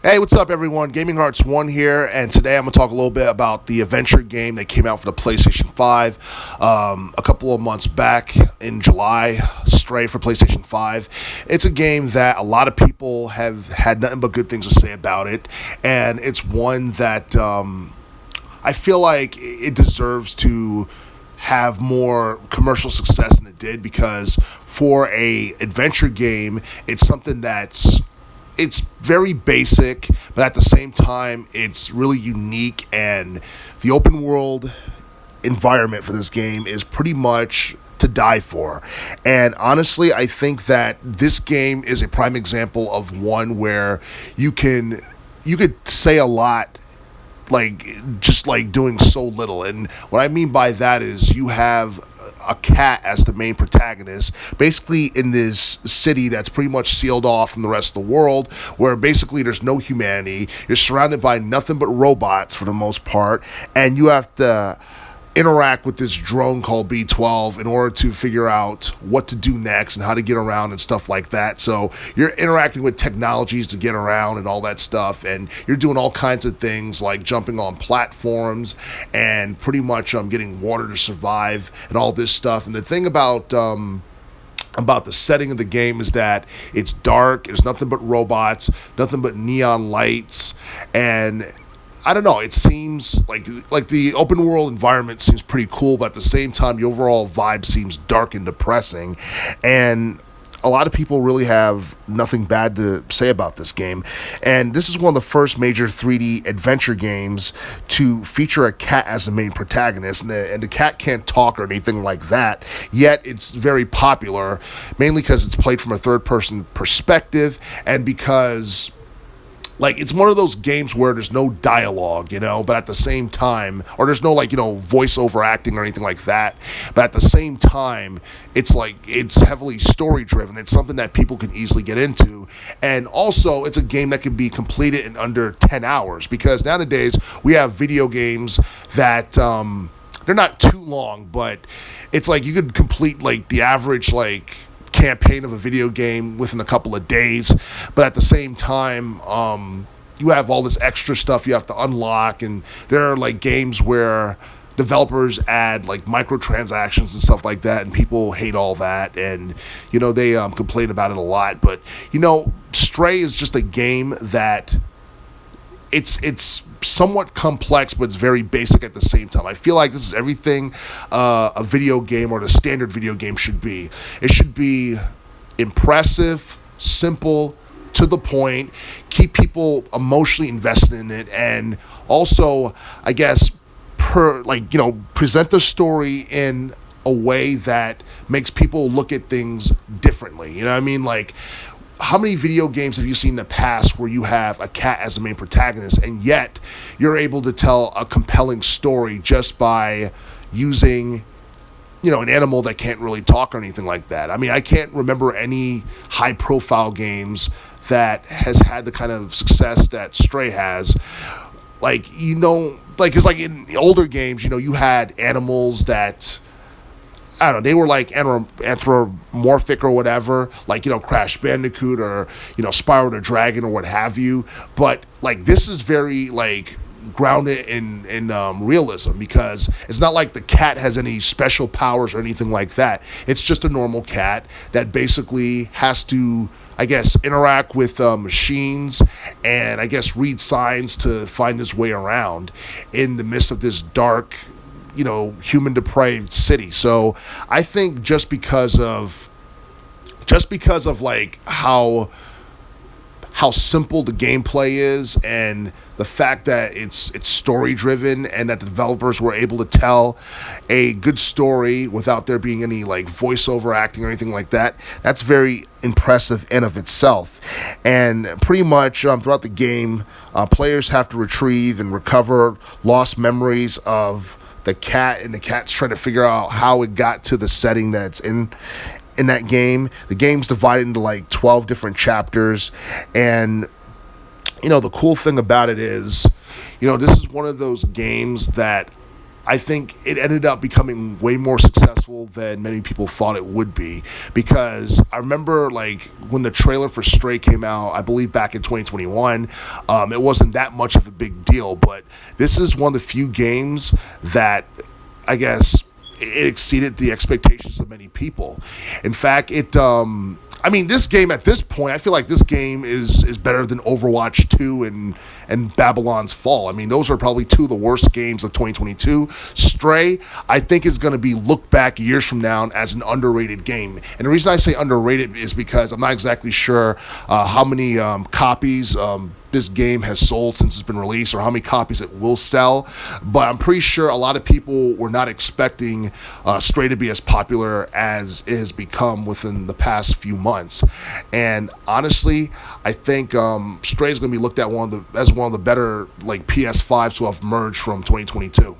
Hey, what's up, everyone? Gaming Hearts 1 here, and today I'm going to talk a little bit about the adventure game that came out for the PlayStation 5 a couple of months back in July, Stray for PlayStation 5. It's a game that a lot of people have had nothing but good things to say about it, and it's one that I feel like it deserves to have more commercial success than it did, because for a adventure game, it's something it's very basic, but at the same time, it's really unique, and the open world environment for this game is pretty much to die for. And honestly, I think that this game is a prime example of one where you could say a lot, just doing so little. And what I mean by that is you have a cat as the main protagonist, basically in this city that's pretty much sealed off from the rest of the world, where basically there's no humanity. You're surrounded by nothing but robots for the most part, and you have to interact with this drone called B12 in order to figure out what to do next and how to get around and stuff like that. So you're interacting with technologies to get around and all that stuff, and you're doing all kinds of things like jumping on platforms and pretty much getting water to survive and all this stuff. And the thing about the setting of the game is that it's dark, there's nothing but robots, nothing but neon lights, and I don't know, it seems like the open world environment seems pretty cool, but at the same time, the overall vibe seems dark and depressing. And a lot of people really have nothing bad to say about this game. And this is one of the first major 3D adventure games to feature a cat as the main protagonist. And the cat can't talk or anything like that, yet it's very popular, mainly because it's played from a third-person perspective, and because it's one of those games where there's no dialogue, but at the same time, or there's no voiceover acting or anything like that, but at the same time, it's heavily story driven. It's something that people can easily get into, and also it's a game that can be completed in under 10 hours, because nowadays we have video games that they're not too long, but it's you could complete the average campaign of a video game within a couple of days, but at the same time, you have all this extra stuff you have to unlock, and there are games where developers add microtransactions and stuff like that, and people hate all that, and they complain about it a lot. But Stray is just a game that it's somewhat complex, but it's very basic at the same time. I feel like this is everything a video game or the standard video game should be. It should be impressive, simple, to the point, keep people emotionally invested in it, and also, I guess, present the story in a way that makes people look at things differently. You know what I mean? How many video games have you seen in the past where you have a cat as the main protagonist, and yet you're able to tell a compelling story just by using, an animal that can't really talk or anything like that? I mean, I can't remember any high-profile games that has had the kind of success that Stray has. Because in older games, you had animals that, I don't know, they were anthropomorphic or whatever, Crash Bandicoot or, Spyro the Dragon or what have you. But, this is very, grounded in realism, because it's not like the cat has any special powers or anything like that. It's just a normal cat that basically has to, I guess, interact with machines and, I guess, read signs to find his way around in the midst of this dark, human depraved city. So I think just because of how simple the gameplay is, and the fact that it's story driven, and that the developers were able to tell a good story without there being any voiceover acting or anything like that, that's very impressive in of itself. And pretty much throughout the game, players have to retrieve and recover lost memories of the cat, and the cat's trying to figure out how it got to the setting that's in that game. The game's divided into 12 different chapters, and the cool thing about it is, this is one of those games that I think it ended up becoming way more successful than many people thought it would be, because I remember like when the trailer for Stray came out, I believe back in 2021, it wasn't that much of a big deal, but this is one of the few games that I guess it exceeded the expectations of many people. In fact, I mean, this game at this point, I feel like this game is better than Overwatch 2 and Babylon's Fall. I mean, those are probably two of the worst games of 2022. Stray, I think, is going to be looked back years from now as an underrated game. And the reason I say underrated is because I'm not exactly sure how many copies this game has sold since it's been released, or how many copies it will sell, but I'm pretty sure a lot of people were not expecting Stray to be as popular as it has become within the past few months. And honestly, I think Stray is going to be looked at as one of the better like PS5s to have merged from 2022.